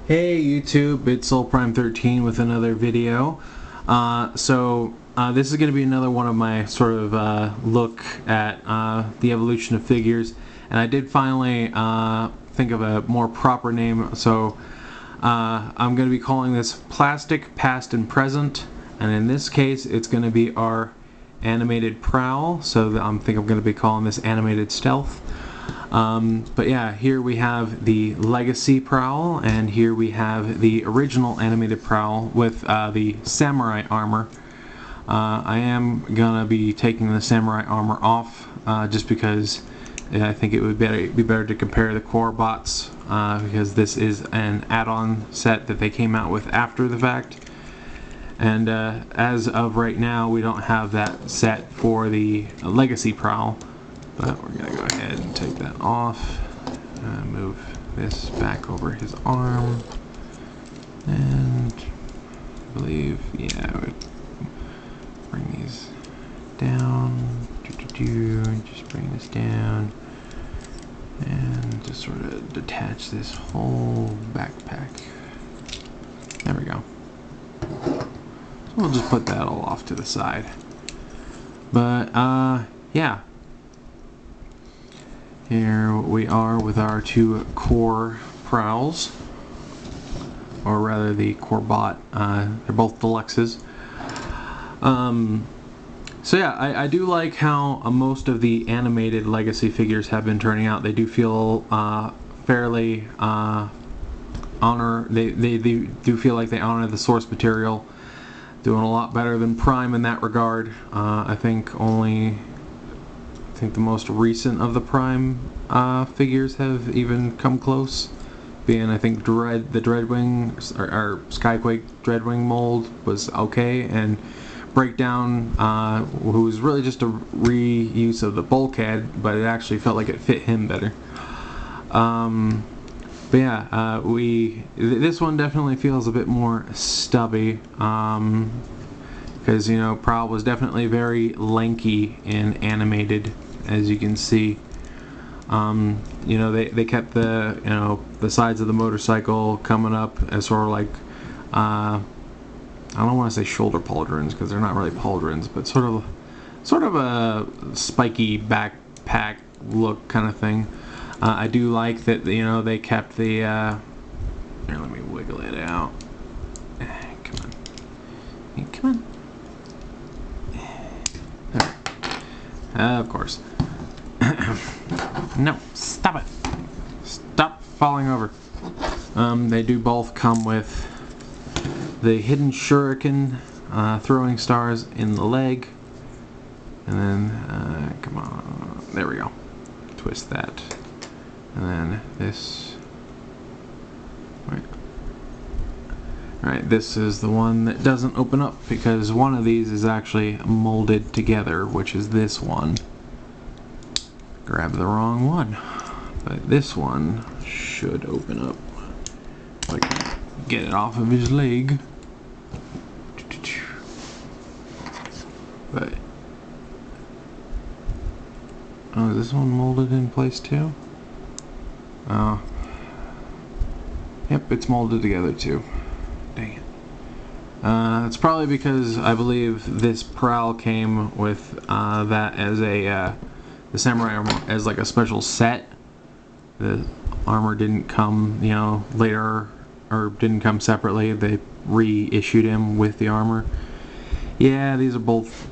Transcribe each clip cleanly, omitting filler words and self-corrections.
Hey YouTube, it's SoulPrime13 with another video. This is going to be another one of my sort of look at the evolution of figures, and I did finally think of a more proper name, so I'm going to be calling this Plastic Past and Present, and in this case it's going to be our animated prowl, so I think I'm going to be calling this animated stealth. But yeah, here we have the Legacy Prowl, and here we have the original animated Prowl with the Samurai armor. I am gonna be taking the Samurai armor off just because I think it would be better to compare the core bots because this is an add-on set that they came out with after the fact. And as of right now, we don't have that set for the Legacy Prowl. But we're going to go ahead and take that off, move this back over his arm, and I believe, yeah, I would bring these down, just bring this down, and just sort of detach this whole backpack. There we go. So we'll just put that all off to the side. But, yeah. Here we are with our two core prowls, or rather the core bot. They're both deluxes. So yeah, I do like how most of the animated Legacy figures have been turning out. They do feel fairly they do feel like they honor the source material, doing a lot better than Prime in that regard. I think the most recent of the Prime figures have even come close. Being, I think, the Dreadwing or Skyquake Dreadwing mold was okay, and Breakdown, who was really just a reuse of the bulkhead, but it actually felt like it fit him better. But yeah, this one definitely feels a bit more stubby. Because, you know, Prowl was definitely very lanky and animated, as you can see. You know, they kept the sides of the motorcycle coming up as sort of like, I don't want to say shoulder pauldrons because they're not really pauldrons, but sort of a spiky backpack look kind of thing. I do like that, you know, they kept the, here, let me wiggle it out. Come on. Hey, come on. Of course. No, stop it. Stop falling over. They do both come with the hidden shuriken throwing stars in the leg. And then, come on, there we go. Twist that. And then this. Alright, this is the one that doesn't open up because one of these is actually molded together, which is this one. Grab the wrong one. But this one should open up. Like, get it off of his leg. But, oh, is this one molded in place too? Oh. Yep, it's molded together too. Dang it. It's probably because I believe this Prowl came with that as a the Samurai armor as like a special set. The armor didn't come, you know, later, or didn't come separately. They reissued him with the armor. Yeah, these are both.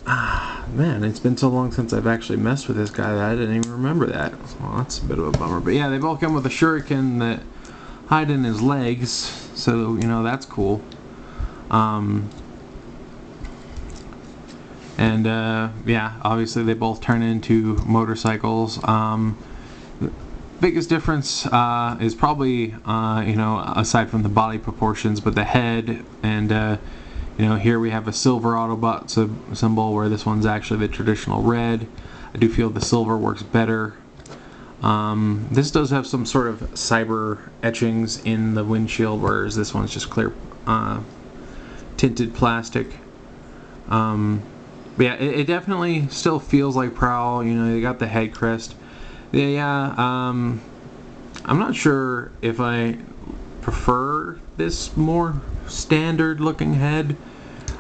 Man, it's been so long since I've actually messed with this guy that I didn't even remember that. Well, that's a bit of a bummer. But yeah, they both come with a shuriken that hide in his legs, so you know that's cool. Yeah, obviously they both turn into motorcycles. The biggest difference is probably, you know, aside from the body proportions, but the head, and you know, here we have a silver Autobot symbol where this one's actually the traditional red. I do feel the silver works better. This does have some sort of cyber etchings in the windshield, whereas this one's just clear tinted plastic. But yeah, it definitely still feels like Prowl. You know, they got the head crest. Yeah, I'm not sure if I prefer this more standard looking head,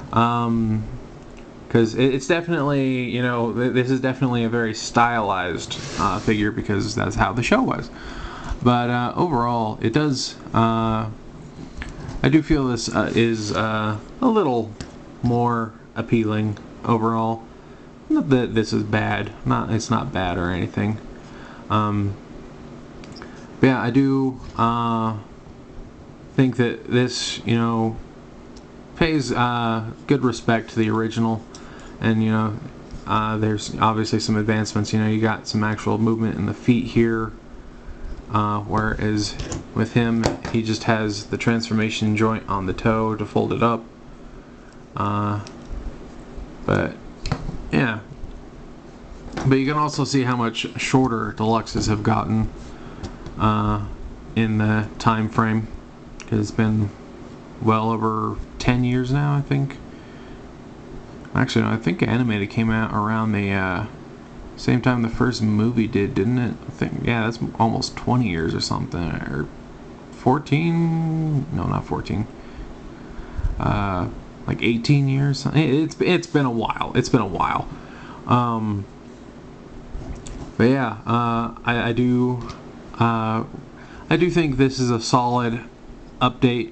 because it's definitely, you know, this is definitely a very stylized figure, because that's how the show was. But overall, it does, I do feel this is a little more appealing overall. Not that this is bad, it's not bad or anything. But yeah, I do think that this, you know, pays good respect to the original, and you know, there's obviously some advancements. You know, you got some actual movement in the feet here, whereas with him, he just has the transformation joint on the toe to fold it up. But yeah, but you can also see how much shorter deluxes have gotten in the time frame, because it's been well over 10 years now, I think. Actually, no, I think Animated came out around the same time the first movie did, didn't it? I think, yeah, that's almost 20 years or something, or 14? No, not 14. Like 18 years. It's been a while. It's been a while. But yeah, I do think this is a solid update.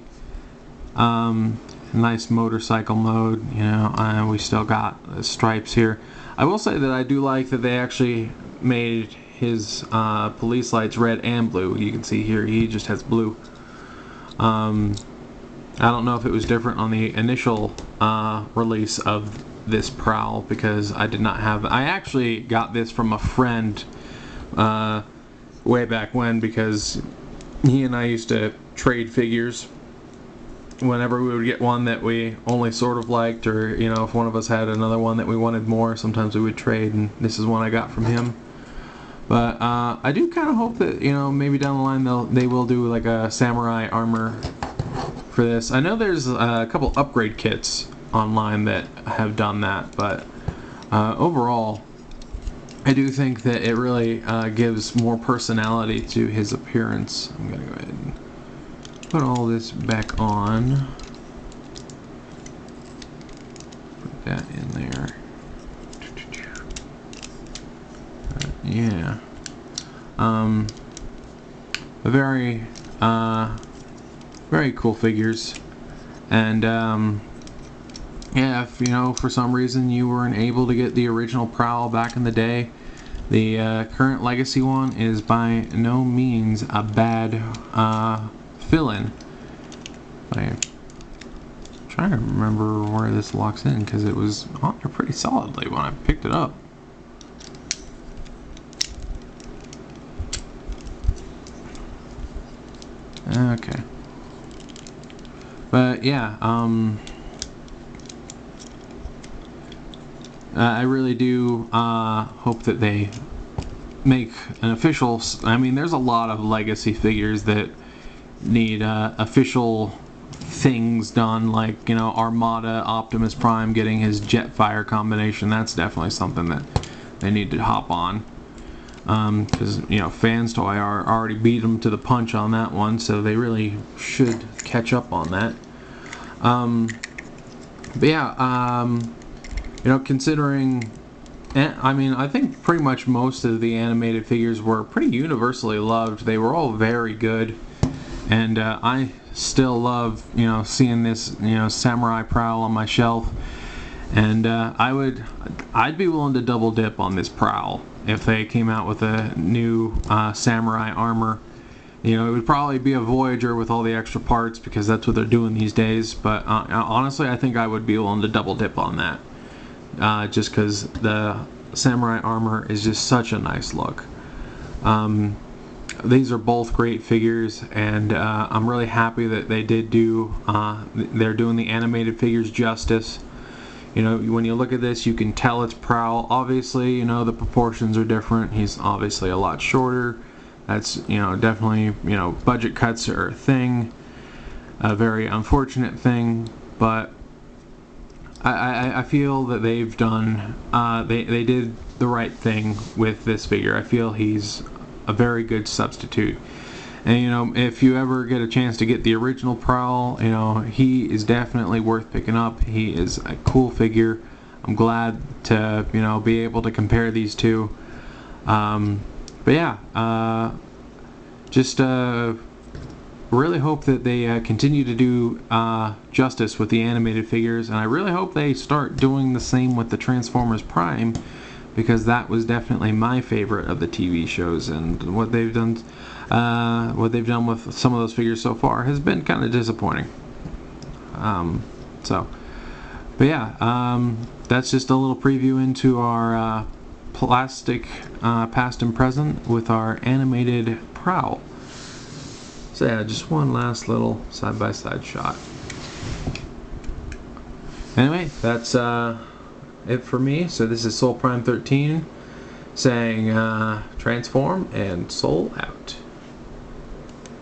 Nice motorcycle mode, you know. We still got the stripes here. I will say that I do like that they actually made his police lights red and blue. You can see here he just has blue. I don't know if it was different on the initial release of this prowl, because I did not have. I actually got this from a friend way back when, because he and I used to trade figures. Whenever we would get one that we only sort of liked, or you know, if one of us had another one that we wanted more, sometimes we would trade, and this is one I got from him. But I do kind of hope that, you know, maybe down the line they will do like a samurai armor for this. I know there's a couple upgrade kits online that have done that, but overall, I do think that it really gives more personality to his appearance. I'm gonna go ahead and put all this back on. Put that in there. Yeah. Very, very cool figures. And, yeah, if, you know, for some reason you weren't able to get the original Prowl back in the day, the current Legacy one is by no means a bad fill-in. I'm trying to remember where this locks in, because it was on there pretty solidly when I picked it up. Okay. But yeah, I really do hope that they make an official. I mean, there's a lot of Legacy figures that need official things done, like, you know, Armada Optimus Prime getting his Jetfire combination. That's definitely something that they need to hop on, because you know, Fans Toy already beat them to the punch on that one, so they really should catch up on that. But yeah, you know, considering, I mean, I think pretty much most of the animated figures were pretty universally loved. They were all very good, and I still love, you know, seeing this, you know, Samurai Prowl on my shelf. And I'd be willing to double dip on this Prowl if they came out with a new Samurai armor. You know, it would probably be a Voyager with all the extra parts, because that's what they're doing these days. But honestly, I think I would be willing to double dip on that, just because the Samurai armor is just such a nice look. These are both great figures, and I'm really happy that they did do. They're doing the animated figures justice. You know, when you look at this, you can tell it's Prowl. Obviously, you know, the proportions are different. He's obviously a lot shorter. That's, you know, definitely, you know, budget cuts are a thing, a very unfortunate thing, but I feel that they've done, they did the right thing with this figure. I feel he's a very good substitute. And you know, if you ever get a chance to get the original Prowl, you know, he is definitely worth picking up. He is a cool figure. I'm glad to, you know, be able to compare these two. But yeah, just really hope that they continue to do justice with the animated figures, and I really hope they start doing the same with the Transformers Prime, because that was definitely my favorite of the TV shows, and what they've done with some of those figures so far has been kind of disappointing. But yeah, that's just a little preview into our plastic past and present with our animated Prowl. So yeah, just one last little side-by-side shot. Anyway, that's it for me. So this is Soul Prime 13 saying transform and soul out.